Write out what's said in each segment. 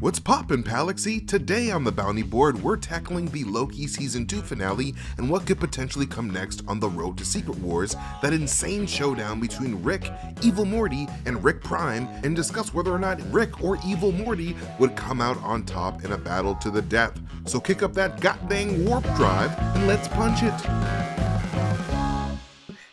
What's poppin', Palaxy? Today on the Bounty Board, we're tackling the Loki Season 2 finale and what could potentially come next on the road to Secret Wars, that insane showdown between Rick, Evil Morty, and Rick Prime, and discuss whether or not Rick or Evil Morty would come out on top in a battle to the death. So kick up that gotdang warp drive and let's punch it.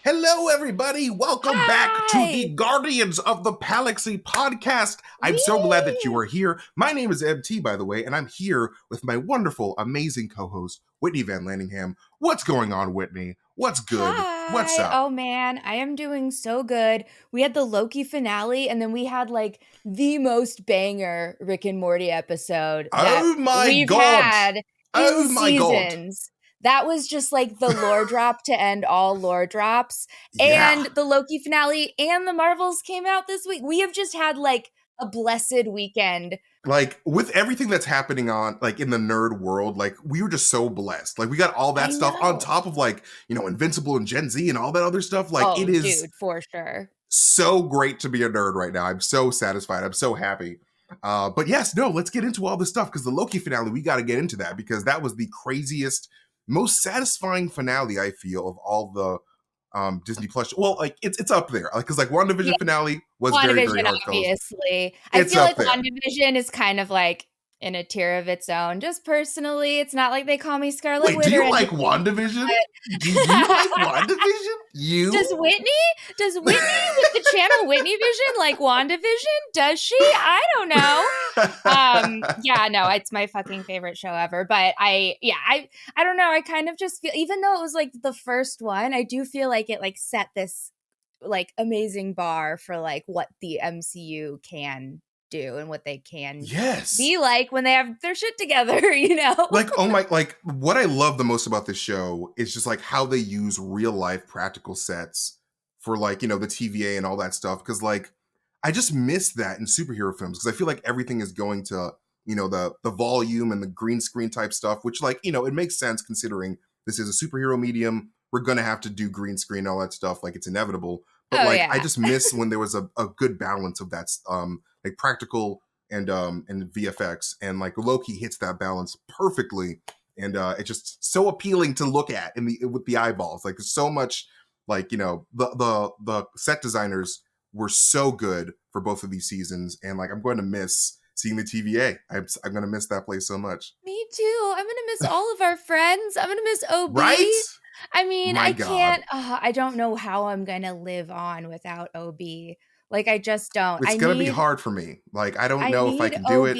Hello, everybody. Welcome back to the Guardians of the Palaxy podcast. I'm so glad that you are here. My name is MT, by the way, and I'm here with my wonderful, amazing co-host, Whitney Van Laningham. What's going on, Whitney? What's good? Hi. What's up? Oh man, I am doing so good. We had the Loki finale, and then we had like the most banger Rick and Morty episode Oh my we've God. had in Oh my seasons. That was just like the lore drop to end all lore drops. Yeah. And the Loki finale and the Marvels came out this week. We have just had like a blessed weekend. Like, with everything that's happening on, like, in the nerd world, like, we were just so blessed. Like, we got all that stuff on top of, like, you know, Invincible and Gen Z and all that other stuff. Like, it is dude, for sure. So great to be a nerd right now. I'm so satisfied. I'm so happy. But yes, no, let's get into all this stuff, because the Loki finale, we got to get into that, because that was the craziest, most satisfying finale, I feel, of all the Disney Plus. Well, like, it's up there, because like WandaVision finale was very, very heartfelt. Obviously, I feel like WandaVision is kind of like in a tier of its own. Just personally, it's not like they call me Scarlet Witch. Do you like WandaVision? Do you like WandaVision? Does Whitney with the channel Whitney Vision like WandaVision? Does she? I don't know. Yeah, no, it's my fucking favorite show ever. But I don't know. I kind of just feel, even though it was like the first one, I do feel like it like set this like amazing bar for like what the MCU can do and what they can be like when they have their shit together, you know? Like, oh my, like, what I love the most about this show is just like how they use real life practical sets for, like, you know, the TVA and all that stuff. Cause like, I just miss that in superhero films, because I feel like everything is going to, you know, the volume and the green screen type stuff, which, like, you know, it makes sense considering this is a superhero medium. We're going to have to do green screen, all that stuff. Like, it's inevitable. But I just miss when there was a good balance of that, like practical and VFX, and like Loki hits that balance perfectly, and it's just so appealing to look at with the eyeballs. Like, there's so much, like, you know, the set designers were so good for both of these seasons, and like, I'm going to miss seeing the TVA. I'm going to miss that place so much. Me too. I'm going to miss all of our friends. I'm going to miss OB. Right? I mean, I can't, I don't know how I'm going to live on without OB. Like, I just don't. It's going to be hard for me. Like, I don't know if I can do it.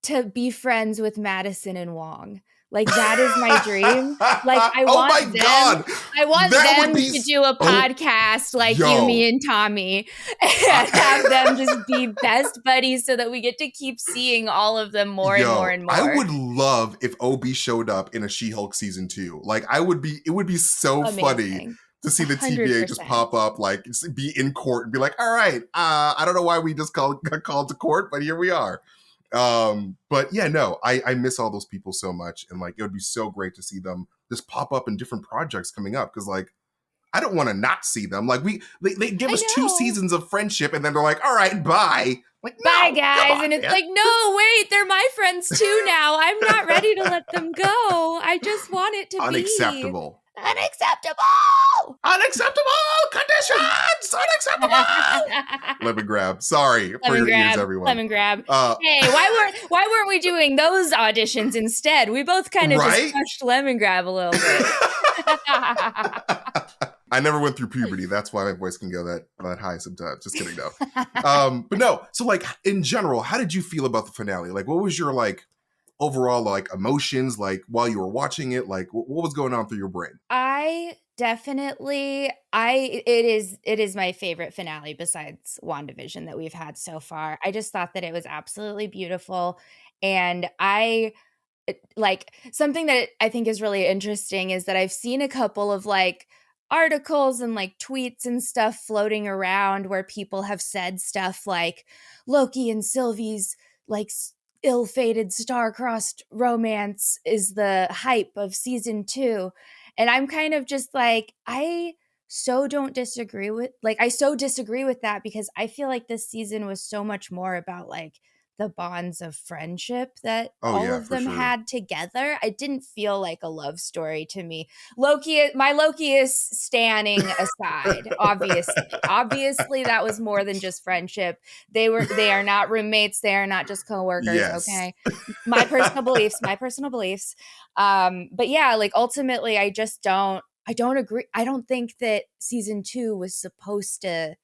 To be friends with Madison and Wong. Like, that is my dream. Like, I want them to do a podcast like you, me, and Tommy, and have them just be best buddies so that we get to keep seeing all of them more and more and more. I would love if OB showed up in a She-Hulk season 2. Like, it would be so funny to see the TVA just pop up, like, be in court and be like, all right, I don't know why we just got called to court, but here we are. But yeah, no, I miss all those people so much, and like, it would be so great to see them just pop up in different projects coming up, because like, I don't want to not see them. Like, they give us 2 seasons of friendship, and then they're like, all right, bye. Like, bye, guys. And it's like, no, wait, they're my friends too now. I'm not ready to let them go. I just want it to be unacceptable. Conditions! Unacceptable! Lemon grab. Sorry for your ears, everyone. Lemon grab. Hey, why weren't we doing those auditions instead? We both kind of just pushed lemon grab a little bit. I never went through puberty. That's why my voice can go that high sometimes. Just kidding, though. But no. So, like, in general, how did you feel about the finale? Like, what was your, like, overall, like, emotions, like, while you were watching it? Like, what was going on through your brain? It is my favorite finale besides WandaVision that we've had so far. I just thought that it was absolutely beautiful. And like, something that I think is really interesting is that I've seen a couple of like articles and like tweets and stuff floating around where people have said stuff like Loki and Sylvie's like ill-fated star-crossed romance is the hype of season 2. And I'm kind of just like, I so disagree with that, because I feel like this season was so much more about like the bonds of friendship that Oh all yeah, of for them sure. had together. It didn't feel like a love story to me. My Loki is standing aside, obviously. Obviously, that was more than just friendship. They are not roommates, they are not just coworkers, Yes. okay? My personal beliefs, my personal beliefs. But yeah, like ultimately I don't agree. I don't think that season 2 was supposed to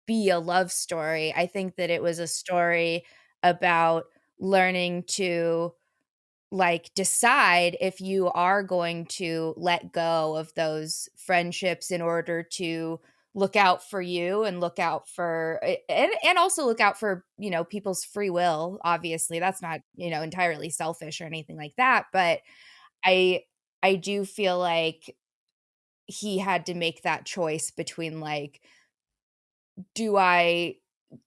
be a love story. I think that it was a story about learning to like decide if you are going to let go of those friendships in order to look out for you and look out for and also look out for, you know, people's free will. Obviously, that's not, you know, entirely selfish or anything like that, but I I do feel like he had to make that choice between like, do I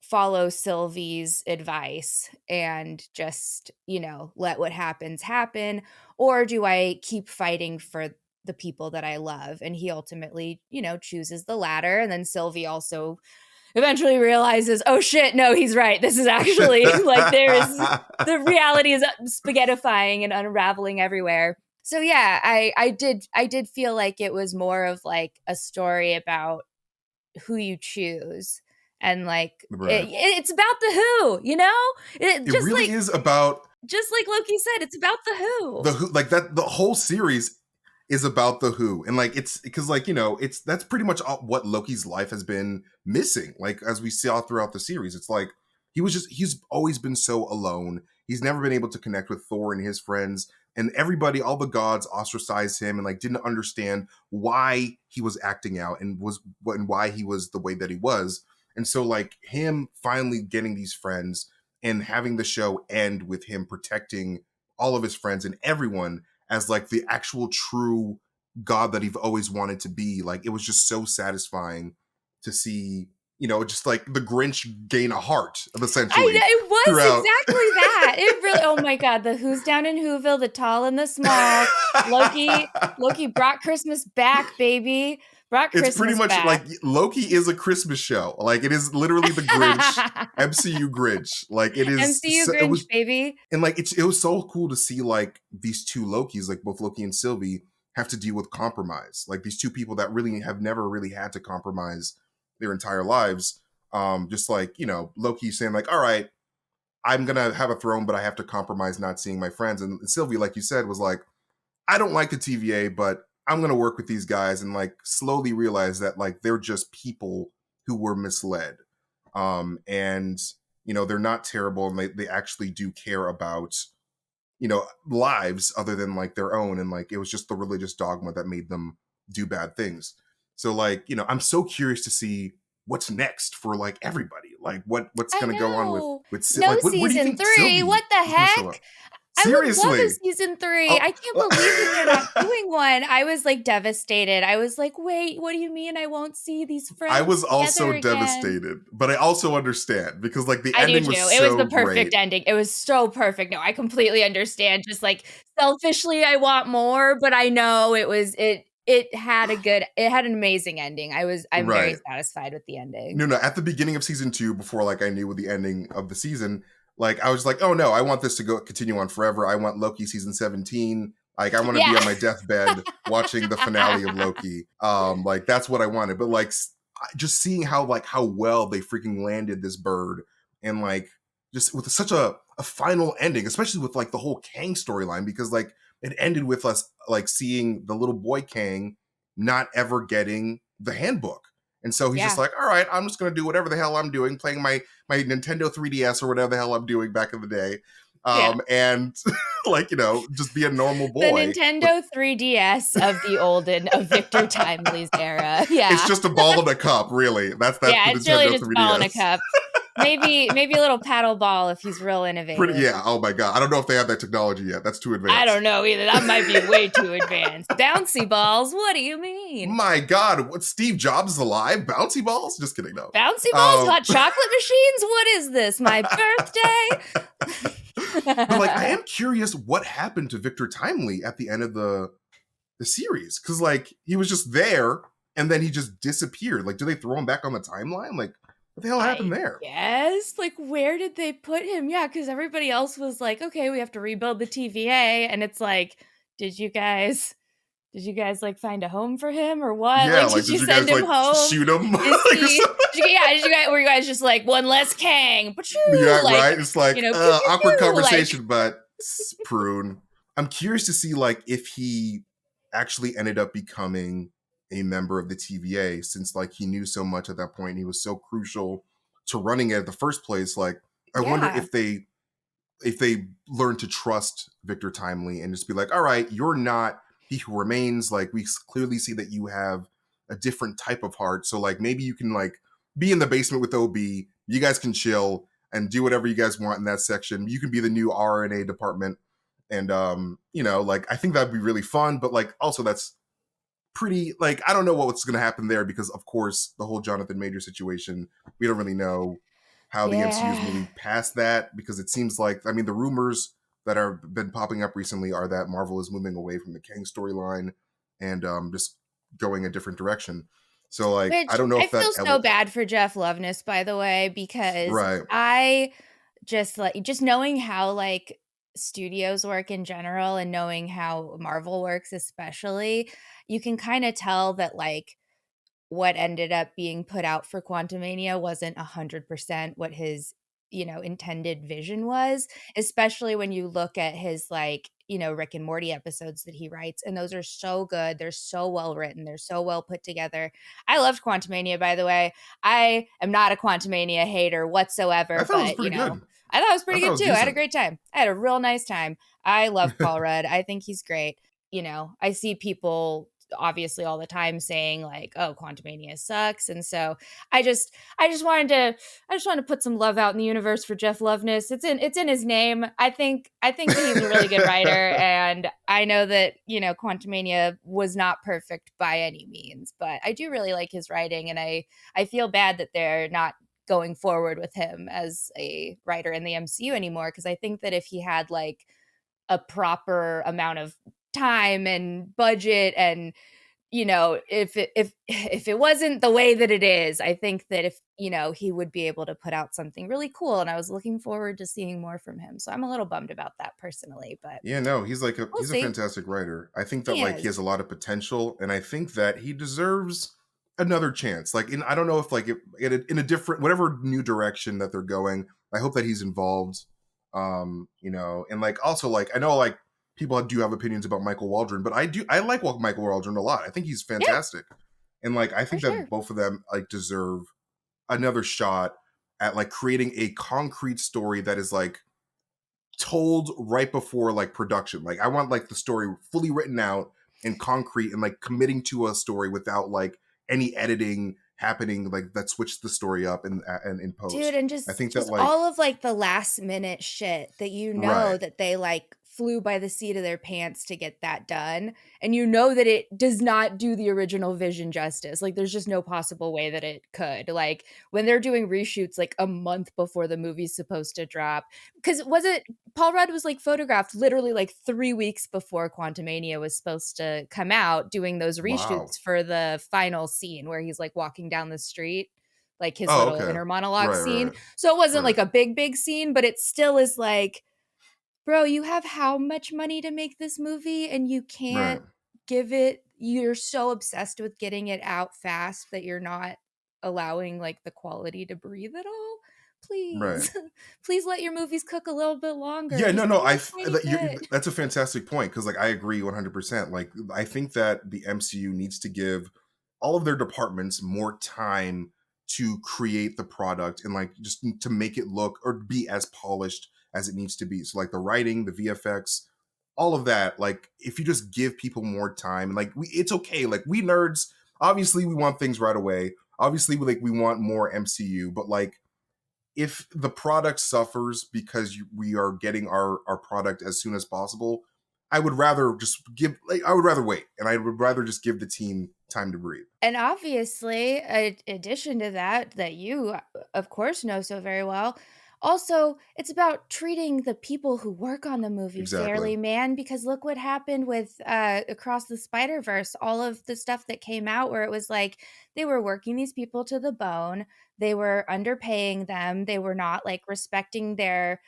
follow Sylvie's advice and just, you know, let what happens happen? Or do I keep fighting for the people that I love? And he ultimately, you know, chooses the latter. And then Sylvie also eventually realizes, oh shit, no, he's right. This is actually like the reality is spaghettifying and unraveling everywhere. So yeah, I did feel like it was more of like a story about who you choose and like Right. it's about the who, you know, It really is about just like Loki said, it's about the who. the who, like that the whole series is about the who, and like it's because like, you know, it's that's pretty much what Loki's life has been missing, like as we saw throughout the series. It's like he's always been so alone. He's never been able to connect with Thor and his friends, and everybody, all the gods ostracized him and like didn't understand why he was acting out and why he was the way that he was. And so like him finally getting these friends and having the show end with him protecting all of his friends and everyone as like the actual true god that he've always wanted to be. Like it was just so satisfying to see, you know, just like the Grinch gain a heart essentially It was throughout. exactly that. It really, oh my god, the who's down in Whoville, the tall and the small. Loki brought Christmas back, baby. Brought It's pretty Christmas much back. like Loki is a Christmas show. Like it is literally the Grinch, MCU Grinch. Like it is MCU so, it Grinch, was, baby. and like it was so cool to see like these two Lokis, like both Loki and Sylvie, have to deal with compromise. Like these two people that really have never really had to compromise their entire lives. Just like, you know, Loki saying like, all right, I'm gonna have a throne, but I have to compromise not seeing my friends. And Sylvie, like you said, was like, I don't like the TVA, but I'm gonna work with these guys, and like slowly realize that like they're just people who were misled. And you know, they're not terrible, and they actually do care about, you know, lives other than like their own. And like it was just the religious dogma that made them do bad things. So like, you know, I'm so curious to see what's next for like everybody. Like what's I gonna go on know. No like where do you season think 3. Sylvie What the is gonna show heck? up? I would love a Seriously. season 3. Oh, I can't believe that they're not doing one. I was, like, devastated. I was like, "Wait, what do you mean I won't see these I friends was together also again?" devastated, but I also understand because like the I do ending too. was It was so the perfect great. ending. It was so perfect. No, I completely understand. Just, like, selfishly, I want more, but I know it had an amazing ending. I'm very Right. satisfied with the ending. No, at the beginning of season 2, before like I knew the ending of the season, like I was like, oh no, I want this to go continue on forever. I want Loki season 17. Like I want to Yeah. be on my deathbed watching the finale of Loki. Like that's what I wanted. But like just seeing how well they freaking landed this bird, and like just with such a final ending, especially with like the whole Kang storyline, because like it ended with us like seeing the little boy Kang not ever getting the handbook. And so he's just Yeah. like, all right, I'm just going to do whatever the hell I'm doing, playing my Nintendo 3DS or whatever the hell I'm doing back in the day. Yeah. And like, you know, just be a normal The boy. But Nintendo 3DS of Victor Timely's era. it's Yeah. just a ball in a cup, really. That's the Yeah, it's really Nintendo just a ball in a 3DS. cup. Maybe a little paddle ball if he's real Pretty, innovative. yeah. Oh my god, I don't know if they have that technology yet. That's too I advanced. don't know either. That might be way too advanced. Bouncy balls? What do you mean? My god, what, Steve Jobs is alive? Bouncy balls? Just kidding, no. Bouncy balls? Hot chocolate machines? What is this? My But like, I birthday? am curious what happened to Victor Timely at the end of the series, because like he was just there and then he just disappeared. Like, do they throw him back on the timeline? Like, What the hell happened I there? guess, like, where did they put him? Yeah, because everybody else was like, "Okay, we have to rebuild the TVA," and it's like, "Did you guys like, find a home for him or what? Yeah, Like, like, did you did you send guys, him like, home? shoot him? Is Like, or he something? did you guys were you guys just like, 1 less Kang, Yeah, Pachoo, like, right? It's like, pew, pew, awkward pew, like conversation, but prune. I'm curious to see, like, if he actually ended up becoming a member of the TVA since, like, he knew so much at that point. He was so crucial to running it at the first place. Like, I wonder Yeah, if they learn to trust Victor Timely and just be like, all right, you're not he who remains. Like, we clearly see that you have a different type of heart. So, like, maybe you can, like, be in the basement with OB. You guys can chill and do whatever you guys want in that section. You can be the new RNA department. And, like, I think that'd be really fun. But, like, also that's pretty, like, I don't know what's going to happen there because, of course, the whole Jonathan Major situation, we don't really know how the MCU is yeah. moving past that because it seems like, I mean, the rumors that have been popping up recently are that Marvel is moving away from the Kang storyline and just going a different direction. So, like, I Which don't know I if that feel so bad for Jeff Loveness, by the way, because right. I just knowing how, like, studios work in general and knowing how Marvel works especially, you can kinda tell that, like, what ended up being put out for Quantumania wasn't 100% what his, intended vision was, especially when you look at his, like, Rick and Morty episodes that he writes, and those are so good, they're so well written, they're so well put together. I loved Quantumania, by the way. I am not a Quantumania hater I whatsoever, thought it was but, pretty good. I thought it was I pretty thought it good was too. I had a decent. great time. I had a real nice time. I love Paul Rudd. I think he's great. I see people obviously all the time saying like, "Oh, Quantumania sucks," and so I just, I just wanted to, I just wanted to put some love out in the universe for Jeff Loveness. It's in his name. I think that he's a really good writer, and I know that Quantumania was not perfect by any means, but I do really like his writing, and I feel bad that they're not going forward with him as a writer in the MCU anymore because I think that if he had like a proper amount of time and budget and if it wasn't the way that it is, I think that if he would be able to put out something really cool, and I was looking forward to seeing more from him, so I'm a little bummed about that personally, but Yeah, no, he's like we'll he's a see. fantastic writer. I think that, He like, he is. has a lot of potential, and I think that he deserves another chance. Like, I don't know if, like, in a different whatever new direction that they're going. I hope that he's involved. And, like, also, like, I know, like, people do have opinions about Michael Waldron, but I like Michael Waldron a lot. I think he's Yeah, fantastic, and, like, I for think that sure. both of them, like, deserve another shot at, like, creating a concrete story that is, like, told right before, like, production. Like, I want, like, the story fully written out in concrete and, like, committing to a story without, like, any editing happening, like, that switched the story up in Dude, post. and I just think that, just like, all of, like, the last minute shit that right, that they, like, flew by the seat of their pants to get that done, and that it does not do the original vision justice, like, there's just no possible way that it could, like, when they're doing reshoots, like, a month before the movie's supposed to drop, because was it Paul Rudd was, like, photographed literally, like, 3 weeks before Quantumania was supposed to come out doing those wow. reshoots for the final scene where he's, like, walking down the street like his Oh, little okay. inner monologue Right, scene. right, So it wasn't right, like a big scene, but it still is like, bro, you have how much money to make this movie and you right, can't you're so obsessed with getting it out fast that you're not allowing like the quality to breathe at all. right. Please, please let your movies cook a little bit longer. Yeah, no, Just no. a little tiny bit. That's a fantastic point because, like, I agree 100%. Like, I think that the MCU needs to give all of their departments more time to create the product and, like, just to make it look or be as polished as it needs to be. So, like, the writing, the VFX, all of that. Like, if you just give people more time, and, like, it's okay. Like, we nerds, obviously, we want things right away. Obviously, we want more MCU, but, like, if the product suffers because we are getting our product as soon as possible, I would rather just give, like, I would rather wait, and I would rather just give the team time to breathe. And obviously, addition to that, that you, of course, know so very well, also, it's about treating the people who work on the movie Exactly. fairly, man, because look what happened with, Across the Spider-Verse, all of the stuff that came out where it was like, they were working these people to the bone, they were underpaying them, they were not, like, respecting their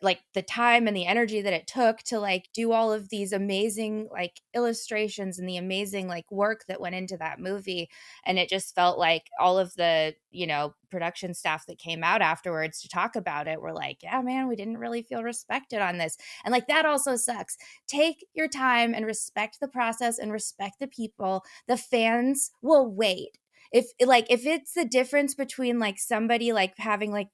like, the time and the energy that it took to, like, do all of these amazing, like, illustrations and the amazing, like, work that went into that movie, and it just felt like all of the, production staff that came out afterwards to talk about it were like, "Yeah, man, we didn't really feel respected on this." And, like, that also sucks. Take your time and respect the process and respect the people. The fans will wait. If it's the difference between, like, somebody, like, having, like,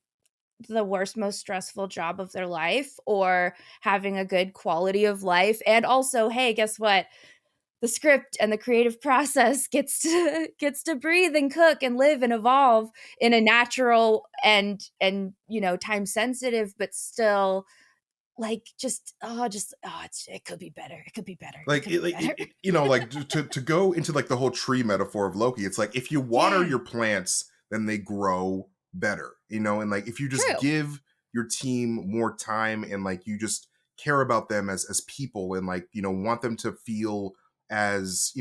the worst, most stressful job of their life or having a good quality of life, and also, hey, guess what? The script and the creative process gets to breathe and cook and live and evolve in a natural and time sensitive, but still like it could be better. It could be better. It Like could be better. like to go into like the whole tree metaphor of Loki, it's like if you water Yeah, your plants, then they grow better, and like if you just true. give your team more time and like you just care about them as people and like want them to feel as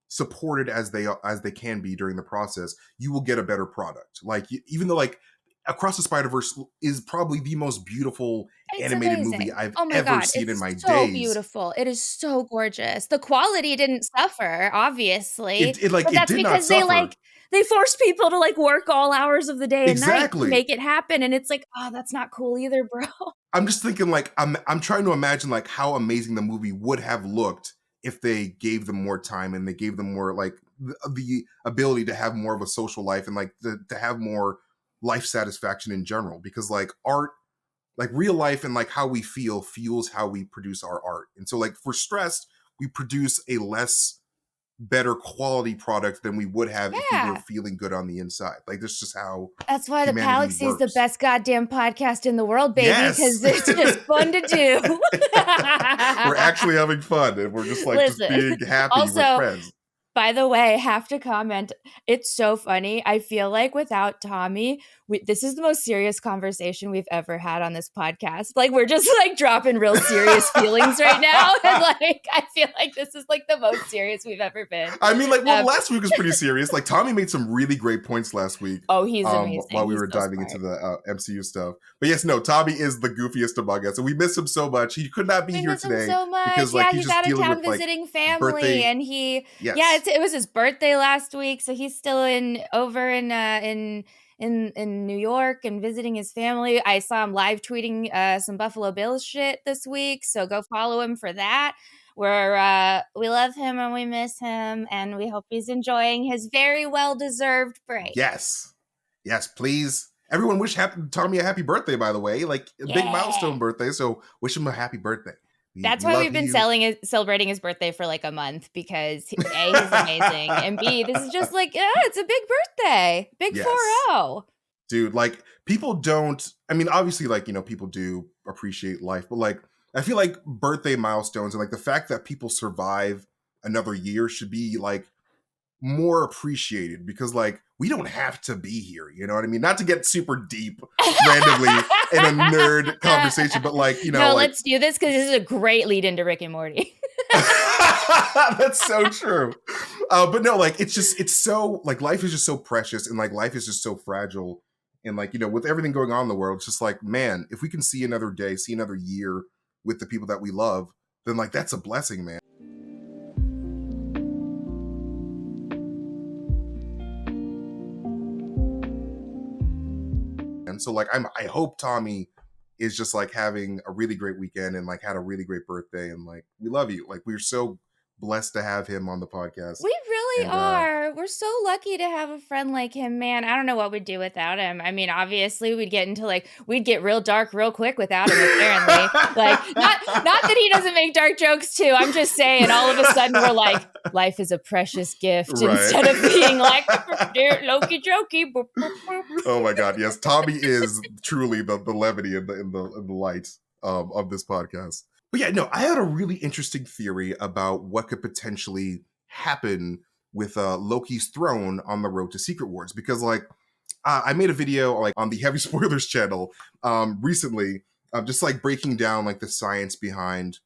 supported as they can be during the process, you will get a better product. Like even though like Across the Spider Verse is probably the most beautiful It's animated movie amazing. I've Oh my ever god, seen in it's my so days. beautiful. It is so gorgeous. The quality didn't suffer, obviously, Like but it that's did not because they, suffer. like they force people to, like, work all hours of the day and night to Exactly. make it happen, and it's like, "Oh, that's not cool either, bro." I'm just thinking like I'm trying to imagine like how amazing the movie would have looked if they gave them more time and they gave them more like the ability to have more of a social life and like to have more life satisfaction in general, because like art, like real life and like how we feel fuels how we produce our art. And so like if we're stressed, we produce a less better quality product than we would have if we were Yeah. feeling good on the inside. Like that's just how That's why the humanity Palaxy is the works. best goddamn podcast in the world, baby, Yes. because it's just fun to do. We're actually having fun and we're just like just Listen, being happy with also, friends. by the way, have to comment, it's so funny. I feel like without Tommy, this is the most serious conversation we've ever had on this podcast. Like, we're just, like, dropping real serious feelings right now, and, like, I feel like this is, like, the most serious we've ever been. I mean, like, well, Um last week was pretty serious. Like, Tommy made some really great points last week, Oh, he's while amazing. we He's were so diving into smart. the MCU stuff. But yes, no, Tommy is the goofiest among us, and we miss him so much. He could not be We here miss him today so much. because, like, Yeah, he's he's just out of dealing town with like visiting family, birthday. and Yes, it was his birthday last week, so he's still over in New York and visiting his family. I saw him live tweeting some Buffalo Bills shit this week, so go follow him for that. We love him and we miss him, and we hope he's enjoying his very well deserved break. yes, yes. Please, everyone, wish Tommy a happy birthday. By the way, like a big Yeah. milestone birthday, so wish him a happy birthday. We That's we why love we've been you. celebrating his birthday for, like, a month because A, he's amazing, and B, this is just like, yeah, it's a big birthday. Big Yes. 4-0. Dude, like people don't, I mean, obviously, like, people do appreciate life, but like I feel like birthday milestones and like the fact that people survive another year should be like more appreciated, because like we don't have to be here, you know what I mean? Not to get super deep randomly in a nerd conversation, but like, No, like let's do this because this is a great lead into Rick and Morty. that's so true. But no, like it's so like life is just so precious and like life is just so fragile. And like, with everything going on in the world, it's just like, man, if we can see another day, see another year with the people that we love, then like that's a blessing, man. And so like I hope Tommy is just like having a really great weekend and like had a really great birthday, and like we love you. Like we're so blessed to have him on the podcast. We really And are. We're so lucky to have a friend like him, man. I don't know what we'd do without him. I mean, obviously, we'd get real dark real quick without him, apparently. Like, not that he doesn't make dark jokes too. I'm just saying, all of a sudden we're like, life is a precious gift right. instead of being like, Loki jokey. Boop, boop, boop. Oh my god, yes, Tommy is truly the levity in the light of this podcast. But yeah, no, I had a really interesting theory about what could potentially happen with Loki's throne on the road to Secret Wars, because like I made a video like on the Heavy Spoilers channel recently, just like breaking down like the science behind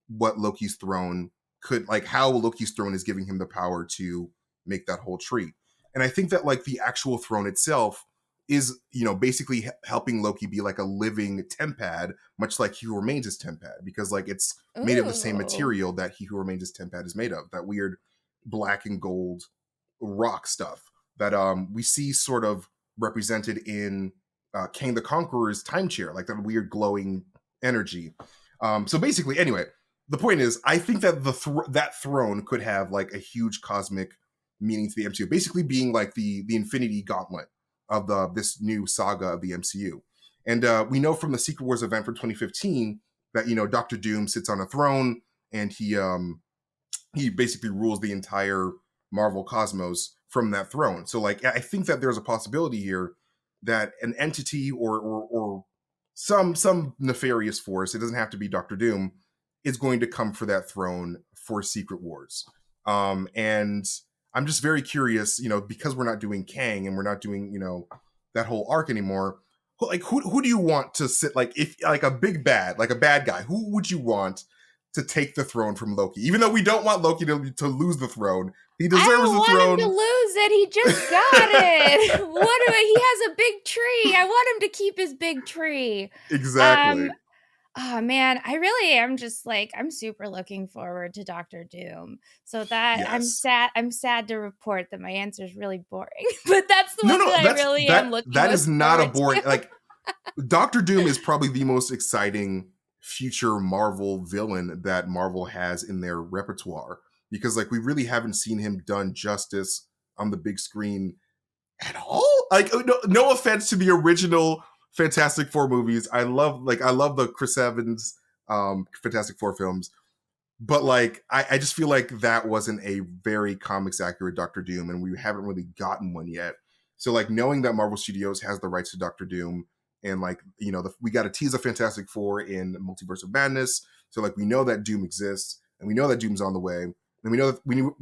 what Loki's throne could, like how Loki's throne is giving him the power to make that whole tree. And I think that like the actual throne itself is, basically helping Loki be like a living tempad, much like He Who Remains is tempad, because like it's made of the same Ooh. material that He Who Remains is tempad is made of, that weird black and gold rock stuff that we see sort of represented in Kang the Conqueror's time chair, like that weird glowing energy. So basically, anyway, the point is, I think that that throne could have like a huge cosmic meaning to the MCU, basically being like the Infinity Gauntlet of this new saga of the MCU. And we know from the Secret Wars event from 2015 that Doctor Doom sits on a throne, and he basically rules the entire Marvel cosmos from that throne. So like I think that there's a possibility here that an entity or some nefarious force, it doesn't have to be Doctor Doom, is going to come for that throne for Secret Wars. And I'm just very curious, because we're not doing Kang and we're not doing, that whole arc anymore. Like who do you want to sit, like, if like a big bad, like a bad guy, who would you want to take the throne from Loki? Even though we don't want Loki to lose the throne, he I deserves don't the want him to throne. lose it. He just got it. He has a big tree. I want him to keep his big tree. Exactly. Um, oh man, I really am just like I'm super looking forward to Doctor Doom. So that Yes. I'm sad to report that my answer is really boring. But that's the No, one no, that I really am looking that is most not a forward boring, to. like, Doctor Doom is probably the most exciting future Marvel villain that Marvel has in their repertoire, because like we really haven't seen him done justice on the big screen at all. Like no offense to the original Fantastic Four movies. I love the Chris Evans Fantastic Four films, but like I just feel like that wasn't a very comics accurate Doctor Doom, and we haven't really gotten one yet. So like knowing that Marvel Studios has the rights to Doctor Doom, and like we got a tease of Fantastic Four in Multiverse of Madness, so like we know that Doom exists, and we know that Doom's on the way, and we know that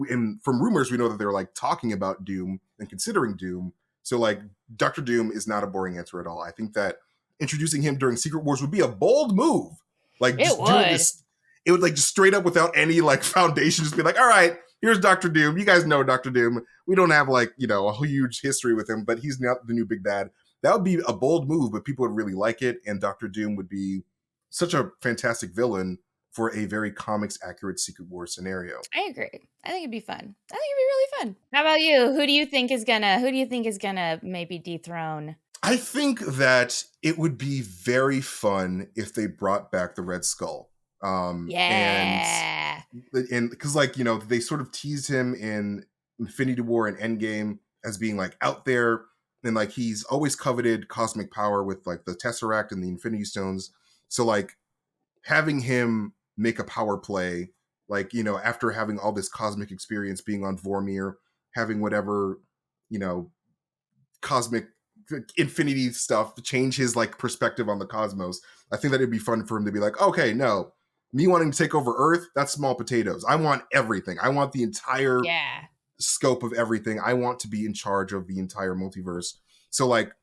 and from rumors we know that they're like talking about Doom and considering Doom. So like Doctor Doom is not a boring answer at all. I think that introducing him during Secret Wars would be a bold move. Like It just doing would. this, it would like just straight up without any like foundation, just be like, all right, here's Doctor Doom. You guys know Doctor Doom. We don't have like, a huge history with him, but he's not the new big bad. That would be a bold move, but people would really like it. And Doctor Doom would be such a fantastic villain for a very comics accurate Secret Wars scenario. I agree. I think it'd be fun. I think it'd be really fun. How about you? Who do you think is gonna maybe dethrone? I think that it would be very fun if they brought back the Red Skull. And Yeah. because like they sort of teased him in Infinity War and Endgame as being like out there, and like he's always coveted cosmic power with like the Tesseract and the Infinity Stones. So like having him make a power play, like after having all this cosmic experience being on Vormir, having whatever you know cosmic infinity stuff to change his like perspective on the cosmos. I think that it'd be fun for him to be like, okay, no, me wanting to take over Earth, that's small potatoes. I want everything. I want the entire Yeah. scope of everything. I want to be in charge of the entire multiverse. So like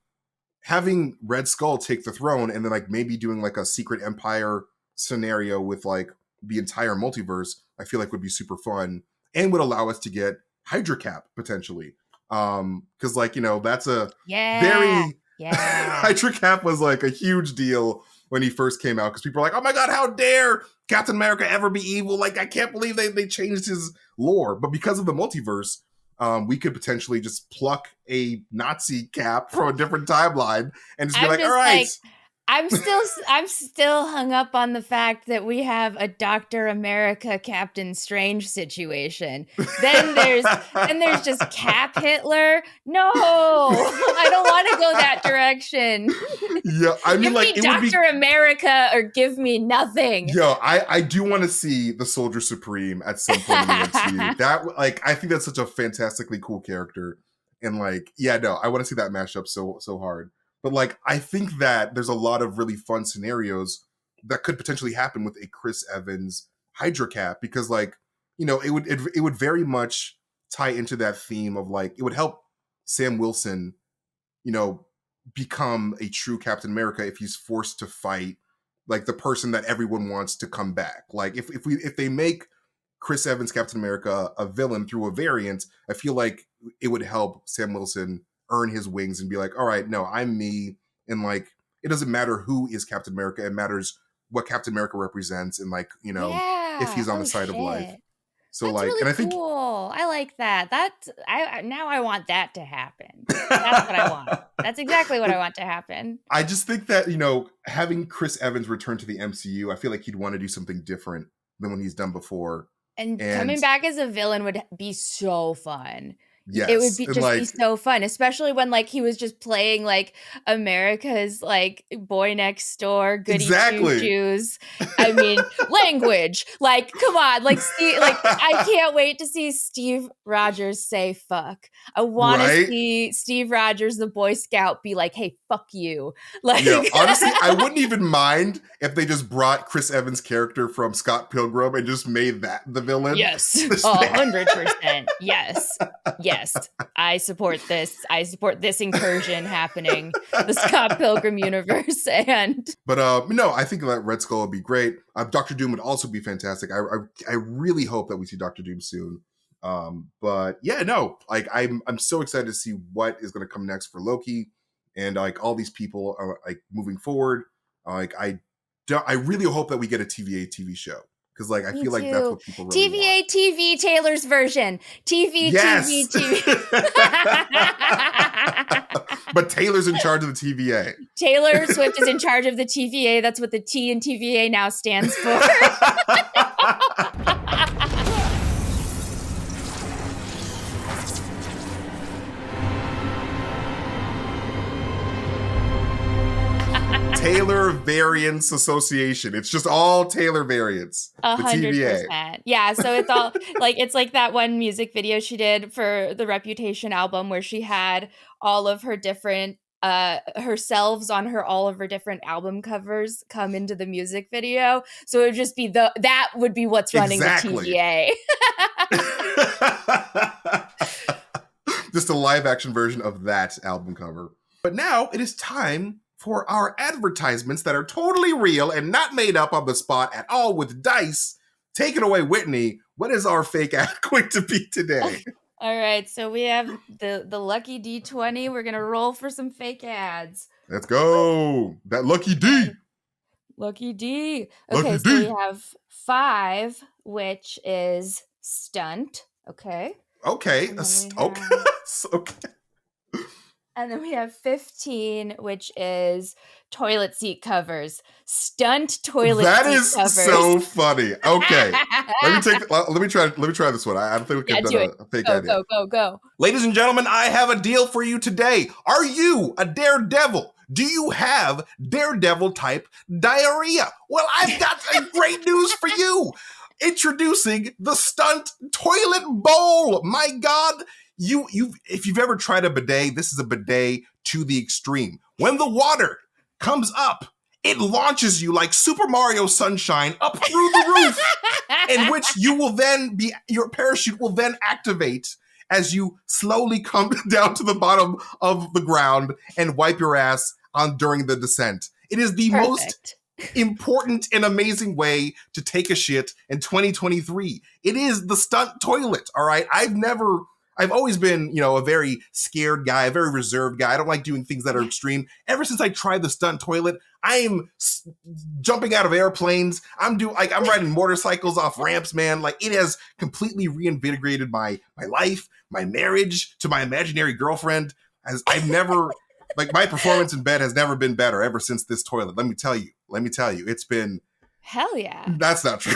having Red Skull take the throne, and then like maybe doing like a secret empire scenario with like the entire multiverse, I feel like would be super fun and would allow us to get Hydra Cap potentially. Because like that's a Yeah. very Yeah. Hydra Cap was like a huge deal when he first came out, because people are like, oh my god, how dare Captain America ever be evil? Like I can't believe they changed his lore. But because of the multiverse, we could potentially just pluck a Nazi Cap from a different timeline and just be I'm like, all just right. like I'm still hung up on the fact that we have a Doctor America Captain Strange situation. Then there's just Cap Hitler. No, I don't want to go that direction. Yeah, I mean, Give like me it would be. Doctor America or give me nothing. Yo, I do want to see the Soldier Supreme at some point in the MCU. That like I think that's such a fantastically cool character, and like yeah, no, I want to see that mashup so hard. But like I think that there's a lot of really fun scenarios that could potentially happen with a Chris Evans Hydra Cap, because like it would very much tie into that theme of like it would help Sam Wilson you know, become a true Captain America if he's forced to fight like the person that everyone wants to come back. Like if they make Chris Evans Captain America a villain through a variant, I feel like it would help Sam Wilson earn his wings and be like, all right, no, I'm me. And like, it doesn't matter who is Captain America. It matters what Captain America represents and like, you know, if Yeah. he's on the Oh, side of life. shit. So That's like, really and I think cool. I like that. Now I want that to happen. That's what I want. That's exactly what I want to happen. I just think that, you know, having Chris Evans return to the MCU, I feel like he'd want to do something different than what he's done before. And And coming back as a villain would be so fun. It would yes, be and just be like so fun, especially when, like, he was just playing, like, America's, like, boy next door, goody exactly. two-shoes. I mean, language, like, come on, like, I can't wait to see Steve Rogers say "fuck." I wanna Right? see Steve Rogers, the Boy Scout, be like, "Hey, fuck you." Like Yeah, honestly, I wouldn't even mind if they just brought Chris Evans' character from Scott Pilgrim and just made that the villain. Yes, 100%. Yes. Yes. I support this. I support this incursion happening, the Scott Pilgrim universe. And But no, I think that Red Skull would be great. Doctor Doom would also be fantastic. I really hope that we see Doctor Doom soon. But yeah, no, like I'm so excited to see what is going to come next for Loki and like all these people are like moving forward. Like I really hope that we get a TVA TV show because like I me feel like that's too. what people really want. TVA TV Taylor's version. TV Yes. TV. But Taylor's in charge of the TVA. Taylor Swift is in charge of the TVA. That's what the T in TVA now stands for. Taylor Variants Association. It's just all Taylor variants. The TVA. 100%. Yeah, so it's all it's like that one music video she did for the Reputation album where she had all of her different herselves on all of her different album covers come into the music video. So it would just be that would be what's running Exactly. the TVA. Just a live action version of that album cover. But now it is time for our advertisements that are totally real and not made up on the spot at all with dice. Take it away, Whitney. What is our fake ad going to be today? All right, so we have the lucky D20. We're gonna roll for some fake ads. Let's go. That lucky D. Lucky D. Lucky Okay, so D. we have 5, which is stunt. Okay. Okay. And then we Okay. have- Okay. And then we have 15, which is toilet seat covers. Stunt toilet That seat is covers. so funny. Okay. Let me try this one. I don't think we can do done it. a fake Go, idea. go. Ladies and gentlemen, I have a deal for you today. Are you a daredevil? Do you have daredevil type diarrhea? Well, I've got great news for you. Introducing the Stunt Toilet Bowl. My God, if you've ever tried a bidet, this is a bidet to the extreme. When the water comes up, it launches you like Super Mario Sunshine up through the roof, in which your parachute will then activate as you slowly come down to the bottom of the ground and wipe your ass on during the descent. It is the most important and amazing way to take a shit in 2023. It is the stunt toilet, all right? I've always been, a very scared guy, a very reserved guy. I don't like doing things that are extreme. Ever since I tried the stunt toilet, I am jumping out of airplanes. I'm riding motorcycles off ramps, man. Like, it has completely reinvigorated my life, my marriage to my imaginary girlfriend. As I've never, my performance in bed has never been better ever since this toilet. Let me tell you, it's been. Hell yeah. That's not true.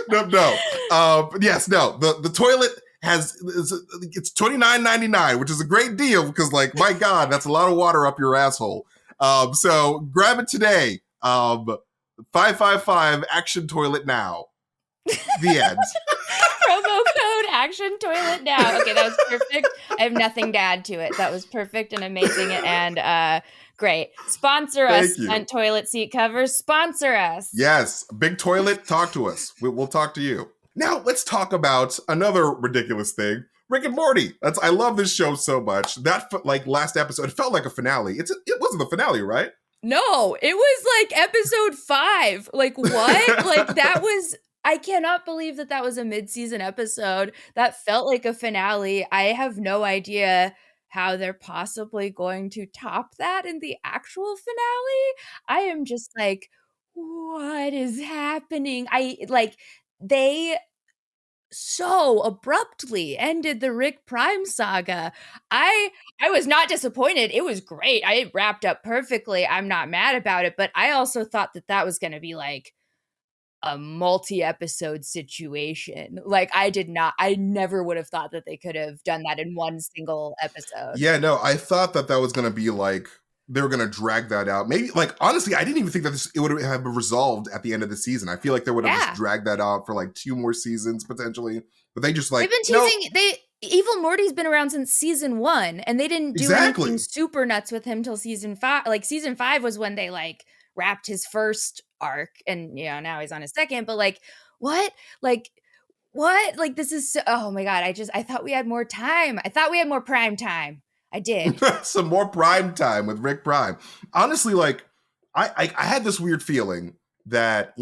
No. Yes, no. The toilet it's $29.99, which is a great deal because, my God, that's a lot of water up your asshole. So grab it today. 555 Action Toilet now. The end. Promo code Action Toilet now. Okay, that was perfect. I have nothing to add to it. That was perfect and amazing and great. Sponsor us, Stunt Toilet Seat Covers. Sponsor us. Yes. Big Toilet, talk to us. We'll talk to you. Now, let's talk about another ridiculous thing. Rick and Morty. I love this show so much. That like last episode, it felt like a finale. It wasn't the finale, right? No, it was like episode 5. Like, what? Like, that was I cannot believe that that was a mid-season episode. That felt like a finale. I have no idea how they're possibly going to top that in the actual finale. I am just like, "What is happening?" They so abruptly ended the Rick Prime saga. I I was not disappointed. It was great. It wrapped up perfectly. I'm not mad about it, but I also thought that that was gonna be, like, a multi-episode situation. Like, I never would have thought that they could have done that in one single episode. Yeah, no, I thought that was gonna be like they were gonna drag that out. Maybe like honestly, I didn't even think that it would have been resolved at the end of the season. I feel like they would have just Yeah. dragged that out for like 2 more seasons potentially. But they just They've like, been nope, teasing they Evil Morty's been around since season 1, and they didn't do anything exactly. super nuts with him till season 5. Like, season 5 was when they, like, wrapped his first arc, and, now he's on his second, but, like, what? Like, what? Like, this is so oh my god, I thought we had more time. I thought we had more prime time. I did. Some more prime time with Rick Prime. Honestly, like I had this weird feeling that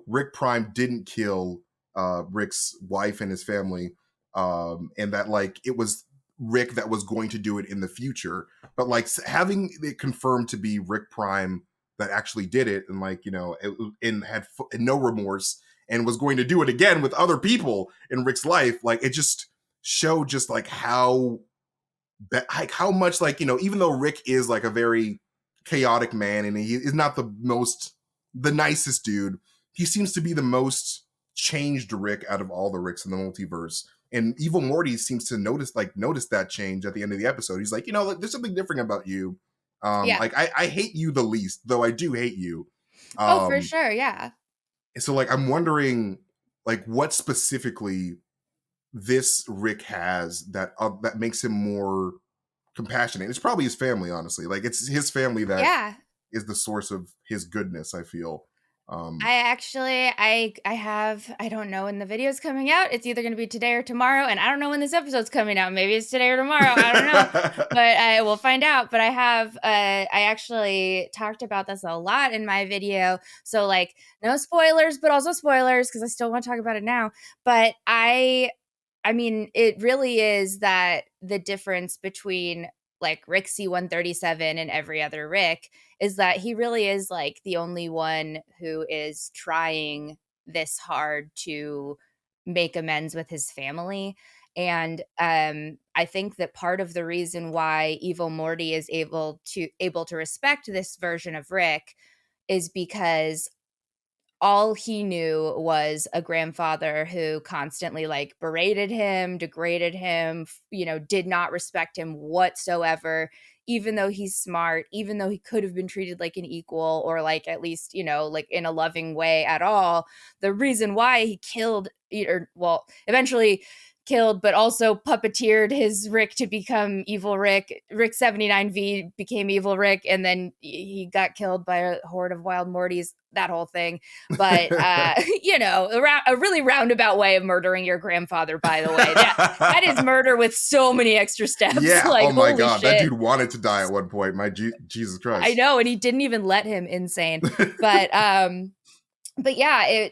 Rick Prime didn't kill Rick's wife and his family, and that like it was Rick that was going to do it in the future. But like having it confirmed to be Rick Prime that actually did it, and like and had no remorse and was going to do it again with other people in Rick's life, like it just showed just like like how much like even though Rick is like a very chaotic man and he is not the nicest dude, he seems to be the most changed Rick out of all the Ricks in the multiverse. And Evil Morty seems to notice that change at the end of the episode. He's like, like, there's something different about you. Yeah. Like I hate you the least, though I do hate you. Oh, for um sure, yeah. so like I'm wondering like what specifically this Rick has that makes him more compassionate. It's probably his family, honestly. Like it's his family that Yeah. is the source of his goodness, I feel. Um I actually I don't know when the video's coming out. It's either gonna be today or tomorrow, and I don't know when this episode's coming out. Maybe it's today or tomorrow. I don't know. But I will find out. But I actually talked about this a lot in my video. So like no spoilers, but also spoilers, because I still want to talk about it now. But I mean, it really is that the difference between like Rick C-137 and every other Rick is that he really is like the only one who is trying this hard to make amends with his family. And I think that part of the reason why Evil Morty is able to respect this version of Rick is because all he knew was a grandfather who constantly like berated him, degraded him, did not respect him whatsoever, even though he's smart, even though he could have been treated like an equal or like at least, like in a loving way at all. The reason why he killed or well, eventually killed but also puppeteered his Rick to become evil Rick. Rick 79V became evil Rick, and then he got killed by a horde of wild Mortys, that whole thing. But a really roundabout way of murdering your grandfather, by the way. That is murder with so many extra steps. yeah, Like, oh my holy god, that shit. dude wanted to die at one point. Jesus I Christ. know, and he didn't even let him. Insane. But yeah,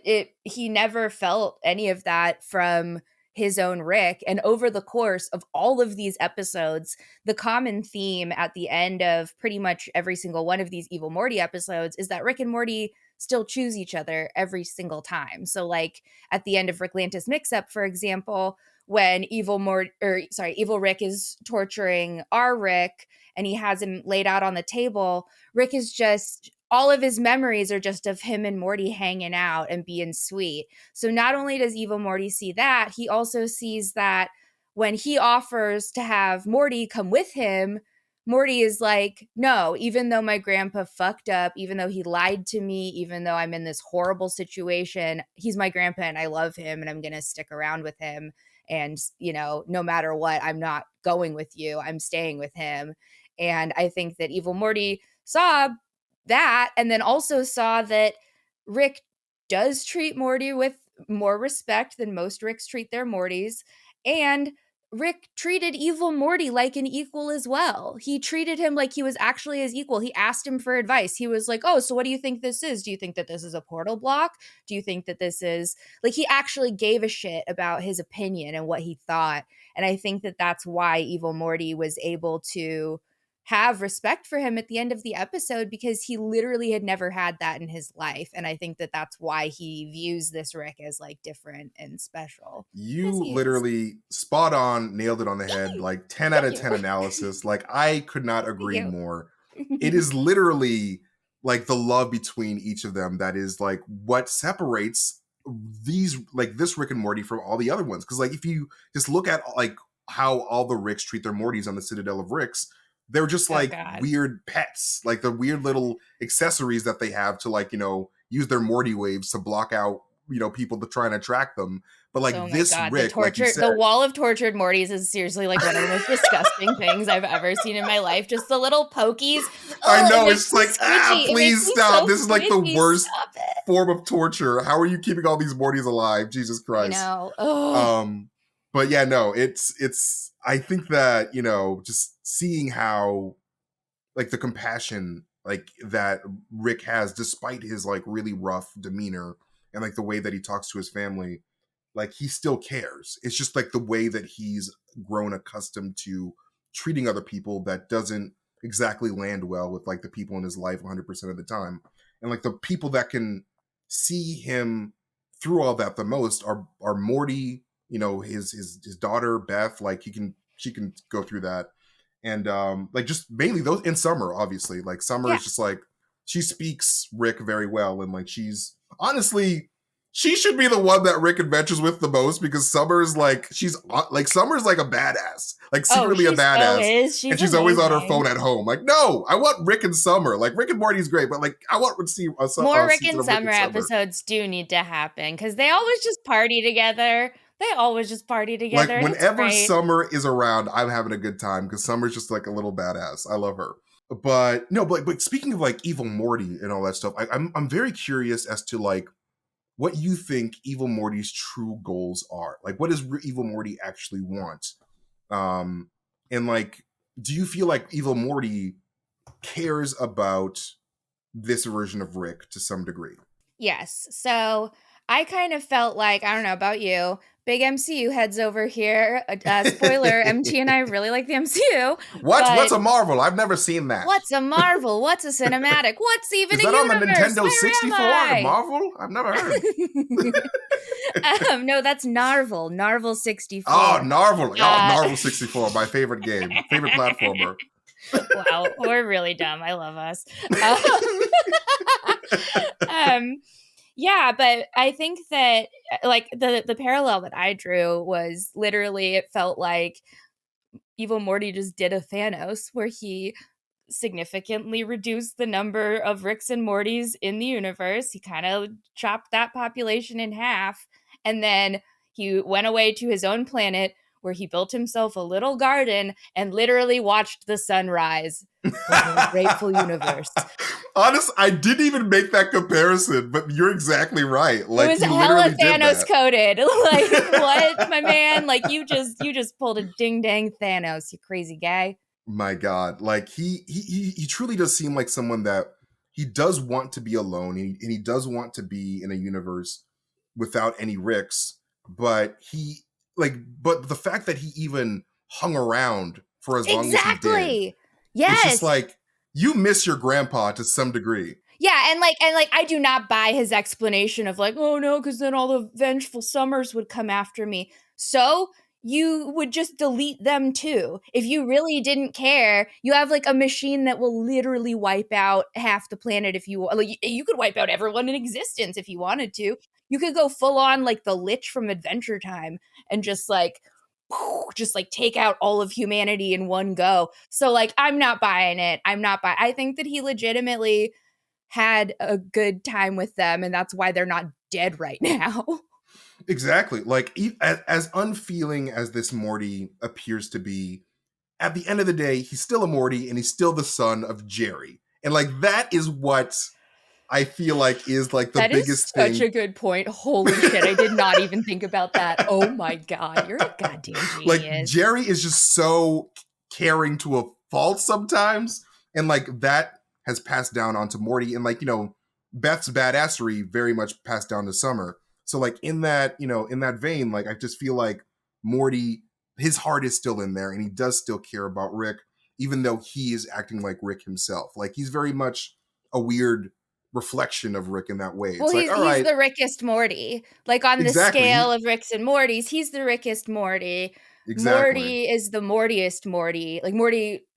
he never felt any of that from his own Rick. And over the course of all of these episodes, the common theme at the end of pretty much every single one of these Evil Morty episodes is that Rick and Morty still choose each other every single time. So like at the end of Rick Lantis Mix Up, for example, when Evil Rick is torturing our Rick and he has him laid out on the table, Rick is just all of his memories are just of him and Morty hanging out and being sweet. So not only does Evil Morty see that, he also sees that when he offers to have Morty come with him, Morty is like, no, even though my grandpa fucked up, even though he lied to me, even though I'm in this horrible situation, he's my grandpa and I love him and I'm going to stick around with him. And, no matter what, I'm not going with you. I'm staying with him. And I think that Evil Morty saw that and then also saw that Rick does treat Morty with more respect than most Ricks treat their Mortys. And Rick treated Evil Morty like an equal as well. He treated him like he was actually his equal. He asked him for advice. He was like, "Oh, so what do you think this is? Do you think that this is a portal block? Do you think that this is," like, he actually gave a shit about his opinion and what he thought. And I think that that's why Evil Morty was able to have respect for him at the end of the episode, because he literally had never had that in his life. And I think that that's why he views this Rick as like different and special, because You he is. literally spot on, nailed it on the head, like 10 out Thank of you. 10 analysis. Like, I could not Thank agree you. more. It is literally like the love between each of them that is like what separates these, like this Rick and Morty from all the other ones. Because like if you just look at like how all the Ricks treat their Mortys on the Citadel of Ricks, they're just Oh like God. weird pets, like the weird little accessories that they have to, like, use their Morty waves to block out, people to try and attract them. But Oh like my this God. Rick, like you said, The wall of tortured Mortys is seriously like one of the most disgusting things I've ever seen in my life. Just the little pokies. I Oh, it know, makes it's me like, squidgy. It makes please me stop. so This is like the squidgy. worst Stop it. form of torture. How are you keeping all these Mortys alive? Jesus I Christ. know. Oh, But yeah, no, it's I think that, just seeing how like the compassion like that Rick has despite his like really rough demeanor and like the way that he talks to his family, like he still cares. It's just like the way that he's grown accustomed to treating other people that doesn't exactly land well with like the people in his life 100% of the time. And like the people that can see him through all that the most are Morty, his daughter Beth, like she can go through that. And like just mainly those in Summer, obviously. Like Summer yeah. is just like she speaks Rick very well, and like she's honestly she should be the one that Rick adventures with the most, because Summer's like Summer's like a badass, like Oh, secretly a she so badass, is. and She's she's always on her amazing. phone at home. Like, no, I want Rick and Summer. Like Rick and Morty's great, but like I want to see More a Rick season and of Rick Summer and Summer. episodes do need to happen because they always just party together. They always just party Like together. It's whenever great. Summer is around, I'm having a good time because Summer's just like a little badass. I love her. But no, but speaking of like Evil Morty and all that stuff, I'm very curious as to like what you think Evil Morty's true goals are. Like, what does Evil Morty actually want? Um, and like, do you feel like Evil Morty cares about this version of Rick to some degree? Yes. So I kind of felt like, I don't know about you, big MCU heads over here. Spoiler, MT and I really like the MCU, What's but a Marvel? I've never seen that. what's a Marvel? What's a cinematic? What's even Is a that on the universe? Nintendo Where am 64? I? Marvel? I've never heard. No, that's Narvel. Narvel Oh, 64. Narvel. Oh, Uh, Narvel 64, my favorite game, favorite platformer. wow, we're really dumb. I love us. Um, um, yeah, but I think that like the parallel that I drew was literally it felt like Evil Morty just did a Thanos where he significantly reduced the number of Ricks and Mortys in the universe. He kind of chopped that population in half. And then he went away to his own planet where he built himself a little garden and literally watched the sunrise over a grateful universe. Honest, I didn't even make that comparison, but you're exactly right. It Like was he hella literally did Thanos that. coded. Like, what, my man? Like you just pulled a ding dang Thanos, you crazy guy. My God, like he truly does seem like someone that he does want to be alone, and he does want to be in a universe without any Ricks. But but the fact that he even hung around for as long as he did, Exactly. it's just Yes. like you miss your grandpa to some degree. Yeah, and like I do not buy his explanation of like, oh no, because then all the vengeful summers would come after me. So you would just delete them too. If you really didn't care, you have like a machine that will literally wipe out half the planet if you like. You could wipe out everyone in existence if you wanted to. You could go full on like the Lich from Adventure Time and just like take out all of humanity in one go. So like I'm not buying it. I think that he legitimately had a good time with them, and that's why they're not dead right now. Exactly. Like as unfeeling as this Morty appears to be, at the end of the day, he's still a Morty and he's still the son of Jerry. And like that is what I feel like is like the That is biggest such thing. a good point. Holy shit, I did not even think about that. Oh my god, you're a goddamn Like genius. Jerry is just so caring to a fault sometimes, and like that has passed down onto Morty, and like Beth's badassery very much passed down to Summer. So like in that in that vein, like I just feel like Morty, his heart is still in there, and he does still care about Rick, even though he is acting like Rick himself. Like he's very much a weird reflection of Rick in that way. Well, It's like, all he's right, the Rickest Morty. Like, on the scale exactly, of Ricks and Mortys, he's the Rickest Morty. exactly. Morty is the Mortiest Morty. Like,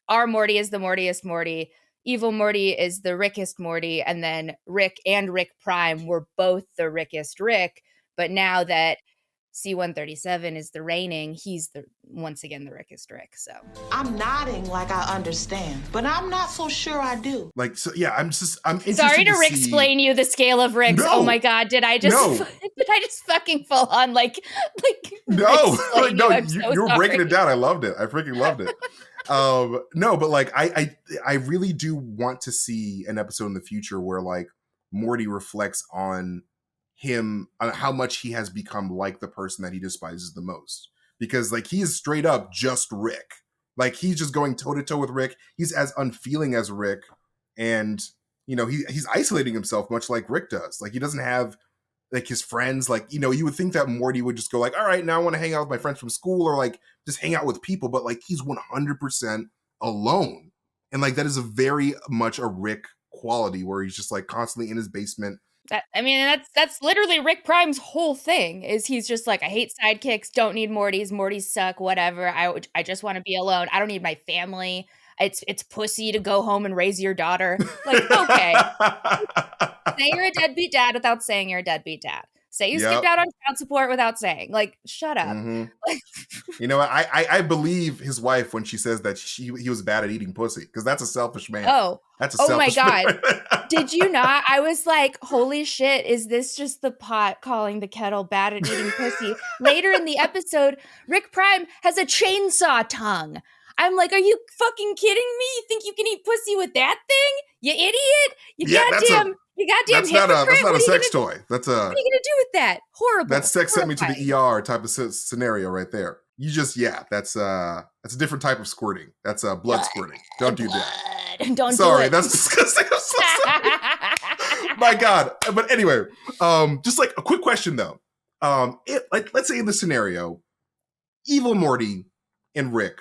our Morty is the Mortiest Morty. Evil Morty is the Rickest Morty. And then Rick and Rick Prime were both the Rickest Rick. But now that C-137 is the reigning, he's once again the Rickest Rick. So I'm nodding like I understand, but I'm not so sure I do. Like, so yeah, I'm interested sorry to see. explain you the scale of Ricks. No, oh my god, did I just no. did I just fucking full on like No, explain no, I'm so you were sorry. breaking it down. I loved it. I freaking loved it. No, but like I really do want to see an episode in the future where like Morty reflects on him, on how much he has become like the person that he despises the most. Because like he is straight up just Rick. Like he's just going toe to toe with Rick. He's as unfeeling as Rick, and he's isolating himself much like Rick does. Like he doesn't have like his friends. Like you would think that Morty would just go like, all right, now I want to hang out with my friends from school, or like just hang out with people. But like he's 100% alone, and like that is a very much a Rick quality where he's just like constantly in his basement. That's literally Rick Prime's whole thing. Is he's just like, I hate sidekicks, don't need Mortys, Mortys suck, whatever. I just want to be alone. I don't need my family. It's pussy to go home and raise your daughter. Like, okay. Say you're a deadbeat dad without saying you're a deadbeat dad. Say you skipped out on child support without saying. Like, shut up. Mm-hmm. I believe his wife when she says that he was bad at eating pussy, because that's a selfish man. That's a selfish my man. god. Did you not? I was like, holy shit, is this just the pot calling the kettle bad at eating pussy? Later in the episode, Rick Prime has a chainsaw tongue. I'm like, are you fucking kidding me? You think you can eat pussy with that thing? You idiot! You goddamn hypocrite! That's not a sex toy. That's what are you gonna do with that? Horrible. That sex sent me to the ER type of scenario right there. You just that's a different type of squirting. That's blood squirting. Don't do that. Don't sorry, do it. That's disgusting. I'm so sorry. My God. But anyway, just like a quick question though. Let's say in the scenario, Evil Morty and Rick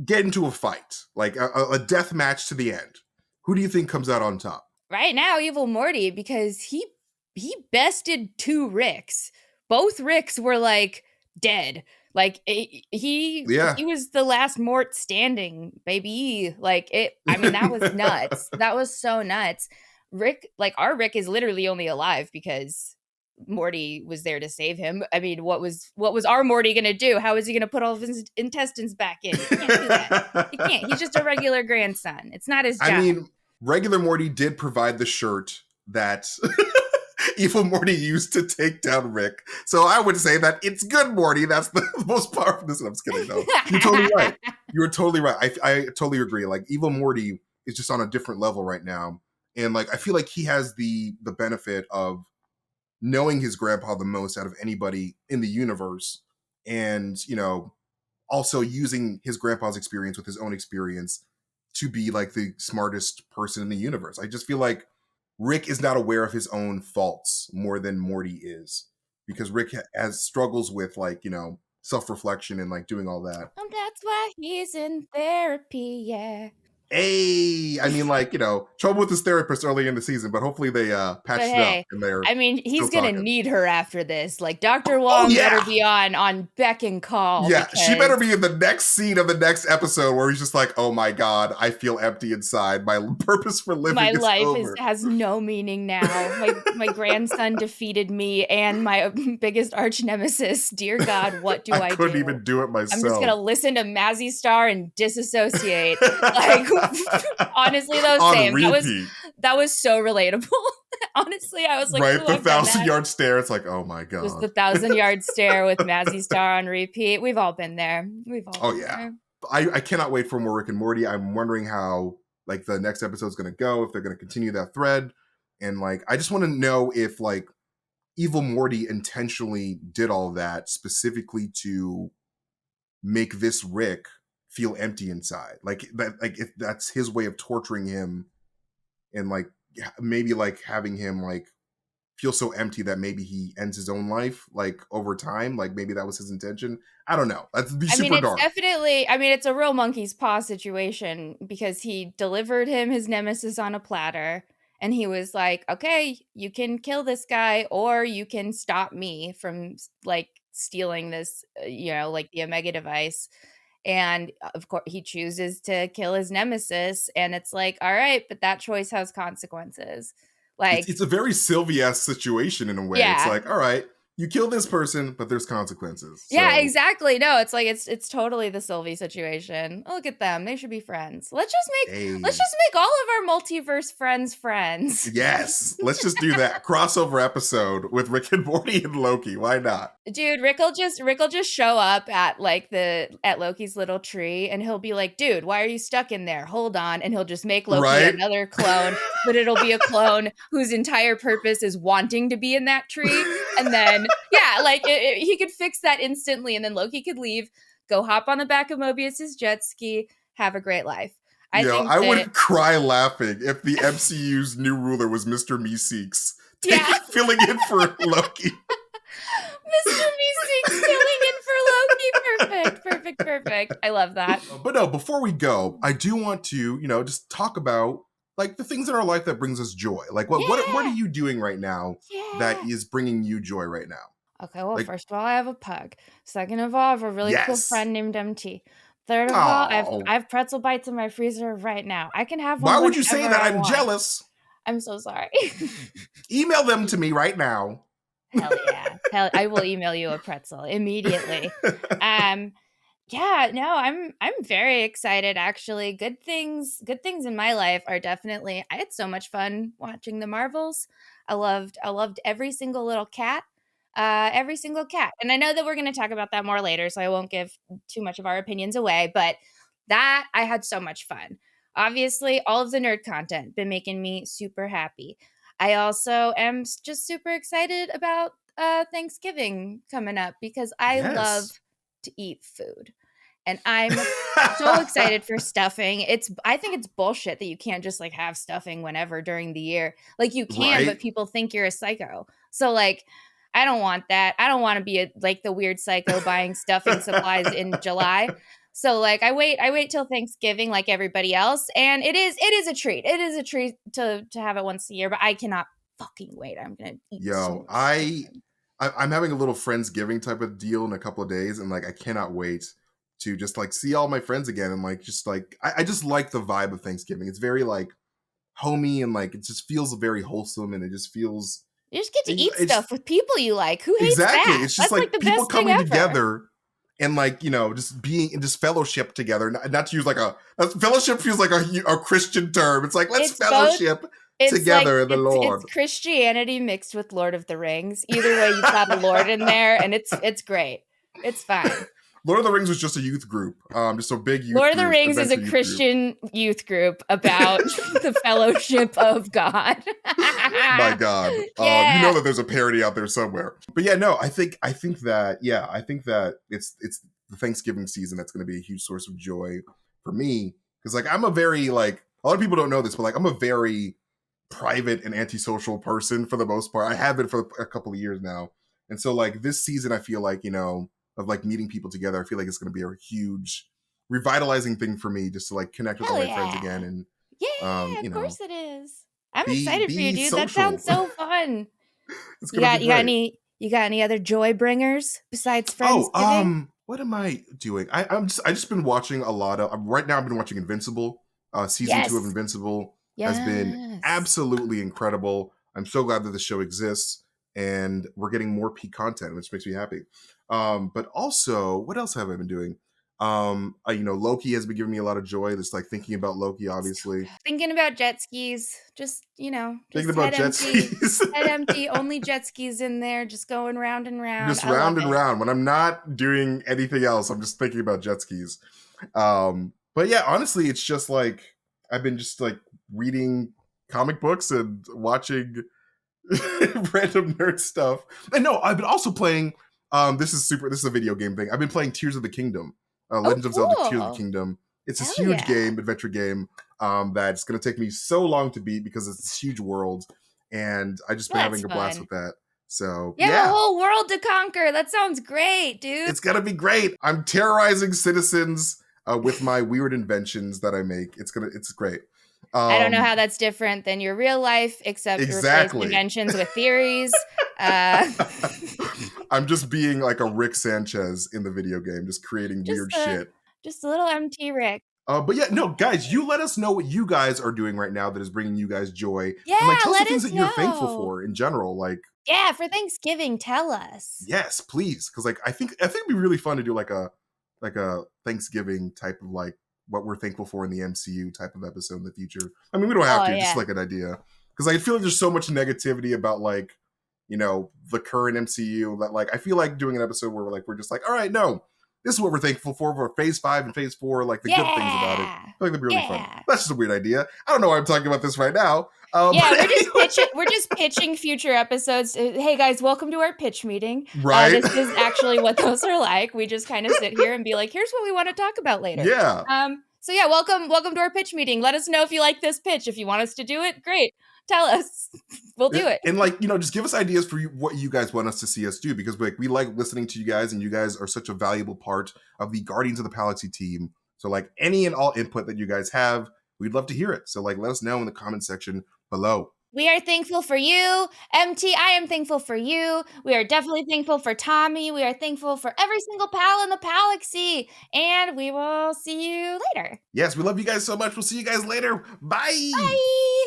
get into a fight, like a death match to the end. Who do you think comes out on top? Right now, Evil Morty, because he bested two Ricks. Both Ricks were like dead. Like he was the last Mort standing, baby. Like that was nuts. That was so nuts. Rick, like our Rick is literally only alive because Morty was there to save him. I mean, what was our Morty gonna do? How is he gonna put all of his intestines back in? He can't do that. He can't. He's just a regular grandson. It's not his job. I mean, regular Morty did provide the shirt that Evil Morty used to take down Rick. So I would say that it's good Morty. That's the most powerful. I'm just kidding. No, you're totally right. You're totally right. I totally agree. Like Evil Morty is just on a different level right now. And like I feel like he has the benefit of knowing his grandpa the most out of anybody in the universe, and also using his grandpa's experience with his own experience to be like the smartest person in the universe. I just feel like Rick is not aware of his own faults more than Morty is, because Rick has struggles with like self-reflection and like doing all that. That's why he's in therapy. Yeah. Hey, I mean, like, trouble with his therapist early in the season, but hopefully they patched it up. And they're he's going to need her after this. Like, Dr. Wong better be on beck and call. Yeah, she better be in the next scene of the next episode where he's just like, oh my God, I feel empty inside. My purpose for living is over. Has no meaning now. My grandson defeated me and my biggest arch nemesis. Dear God, what do I do? I couldn't even do it myself. I'm just going to listen to Mazzy Star and disassociate. Like, honestly, though, same. That was so relatable. Honestly, I was like, right, the 1,000-yard stare. It's like, oh my God. It was the 1,000-yard stare with Mazzy Star on repeat. We've all been there. There. I cannot wait for more Rick and Morty. I'm wondering how like the next episode is going to go, if they're going to continue that thread. And like, I just want to know if like Evil Morty intentionally did all that specifically to make this Rick feel empty inside. Like that, like if that's his way of torturing him and like maybe like having him like feel so empty that maybe he ends his own life like over time. Like maybe that was his intention. I don't know. That'd be I mean, super it's dark. definitely, I mean, it's a real monkey's paw situation because he delivered him his nemesis on a platter and he was like, okay, you can kill this guy or you can stop me from like stealing this, like the Omega device. And of course, he chooses to kill his nemesis. And it's like, all right, but that choice has consequences. It's Like, it's a very Sylvie-esque situation in a way. It's yeah. like, all right, you kill this person, but there's consequences. Yeah, So exactly. No, it's like it's totally the Sylvie situation. Oh, look at them. They should be friends. Let's hey, just make all of our multiverse friends friends. yes, let's just do that crossover episode with Rick and Morty and Loki. Why not? Dude, Rick will just show up at like at Loki's little tree and he'll be like, "Dude, why are you stuck in there? Hold on." And he'll just make Loki Right? another clone, but it'll be a clone whose entire purpose is wanting to be in that tree. And then yeah, like he could fix that instantly and then Loki could leave, go hop on the back of Mobius's jet ski, have a great life. I think I that would cry laughing if the MCU's new ruler was Mr. Meeseeks, yeah, filling in for Loki. Mr. Meeseeks filling in for Loki. Perfect. I love that. But no, before we go, I do want to, just talk about like the things in our life that brings us joy. Like what are Yeah. you doing right now that Yeah. is bringing you joy right now? Okay, well, Like, first of all, I have a pug. Second of all, I have a really cool yes. friend named MT. Third of all, Oh, I have pretzel bites in my freezer right now. I can have one why would you say whenever that? I I'm want. jealous. I'm so sorry. Email them to me right now. Hell yeah. I will email you a pretzel immediately. Um Yeah, no, I'm very excited actually. Good things in my life are definitely I had so much fun watching the Marvels. I loved every single little cat. Every single cat. And I know that we're going to talk about that more later, so I won't give too much of our opinions away, but that I had so much fun. Obviously, all of the nerd content been making me super happy. I also am just super excited about Thanksgiving coming up because I love Yes. to eat food. And I'm so excited for stuffing. I think it's bullshit that you can't just like have stuffing whenever during the year. Like you can, Right? but people think you're a psycho. So like I don't want that. I don't want to be like the weird psycho buying stuffing supplies in July. So like I wait till Thanksgiving like everybody else and it is a treat. It is a treat to have it once a year, but I cannot fucking wait. I'm going to eat so Yo, much stuffing. I'm having a little Friendsgiving type of deal in a couple of days, and like I cannot wait to just like see all my friends again and like just like I just like the vibe of Thanksgiving. It's very like homey and like it just feels very wholesome and it just feels You just get to eat it's stuff with people you like. Who hates exactly. that? It's just That's like like the people best thing coming ever. together and like just being in just fellowship together. Not to use like fellowship feels like a Christian term. It's like let's It's both fellowship it's like together in the it's Lord. Christianity mixed with Lord of the Rings. Either way, you've got a Lord in there, and it's great. It's fine. Lord of the Rings was just a youth group, just a big youth Lord of the group, Rings is a adventure youth group. Christian youth group about the fellowship of God. My God, you know Yeah. that there's a parody out there somewhere. But yeah, no, I think that it's the Thanksgiving season that's going to be a huge source of joy for me because like I'm a very like a lot of people don't know this, but like I'm a very private and antisocial person for the most part. I have been for a couple of years now, and so like this season, I feel like of like meeting people together. I feel like it's going to be a huge revitalizing thing for me just to like connect with all Hell my friends again yeah. and Yeah, of course it is. I'm excited for you, be dude. That social. sounds so fun. It's You gonna be got you got great. any other joy bringers besides Oh, Friendsgiving? what am I doing? I just been watching a lot of right now. I've been watching Invincible. Season 2 of Yes. Invincible has been Yes. absolutely incredible. I'm so glad that the show exists and we're getting more peak content, which makes me happy. But also, what else have I been doing? Loki has been giving me a lot of joy. Just like thinking about Loki, obviously. Thinking about jet skis, just, Thinking just about head jet empty. skis. Head empty, only jet skis in there, just going round and round. Just I love round and it. round. When I'm not doing anything else, I'm just thinking about jet skis. But yeah, honestly, it's just like I've been just like reading comic books and watching random nerd stuff. And no, I've been also playing. This is a video game thing. I've been playing Tears of the Kingdom, Oh, Legend of Zelda: Tears of the cool. Kingdom. It's this Hell huge yeah. adventure game. That's going to take me so long to beat because it's this huge world, and I just been That's having a blast fun. with that. So You have a yeah, whole world to conquer. That sounds great, dude. it's gonna be great. I'm terrorizing citizens with my weird inventions that I make. It's great. I don't know how that's different than your real life, except replace Exactly. inventions with theories. I'm just being like a Rick Sanchez in the video game, just creating weird shit. Just a little MT Rick. But yeah, no, guys, you let us know what you guys are doing right now that is bringing you guys joy. Yeah, And like, tell us the let things us that you're thankful know. for in general. Like, Yeah, for Thanksgiving, tell us. yes, please, because like I think it'd be really fun to do like a Thanksgiving type of like what we're thankful for in the MCU type of episode in the future. I mean, we don't have Oh, to, just yeah. like an idea, because I feel like there's so much negativity about like, you know, the current MCU that like I feel like doing an episode where we're just like, all right, no, this is what we're thankful for Phase 5 and Phase 4, like the good things about it. I feel like that'd be really fun. That's just a weird idea. I don't know why I'm talking about this right now. Yeah, but we're just pitching future episodes. Hey guys, welcome to our pitch meeting. Right. This is actually what those are like. We just kind of sit here and be like, here's what we want to talk about later. Yeah. So yeah, welcome to our pitch meeting. Let us know if you like this pitch. If you want us to do it, great. Tell us. We'll do it. And like, you know, just give us ideas for what you guys want us to see us do, because like we like listening to you guys, and you guys are such a valuable part of the Guardians of the Palaxy team. So like any and all input that you guys have, we'd love to hear it. So like let us know in the comment section below. We are thankful for you. MT, I am thankful for you. We are definitely thankful for Tommy. We are thankful for every single pal in the Palaxy. And we will see you later. Yes, we love you guys so much. We'll see you guys later. Bye. Bye.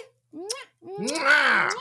Mwah.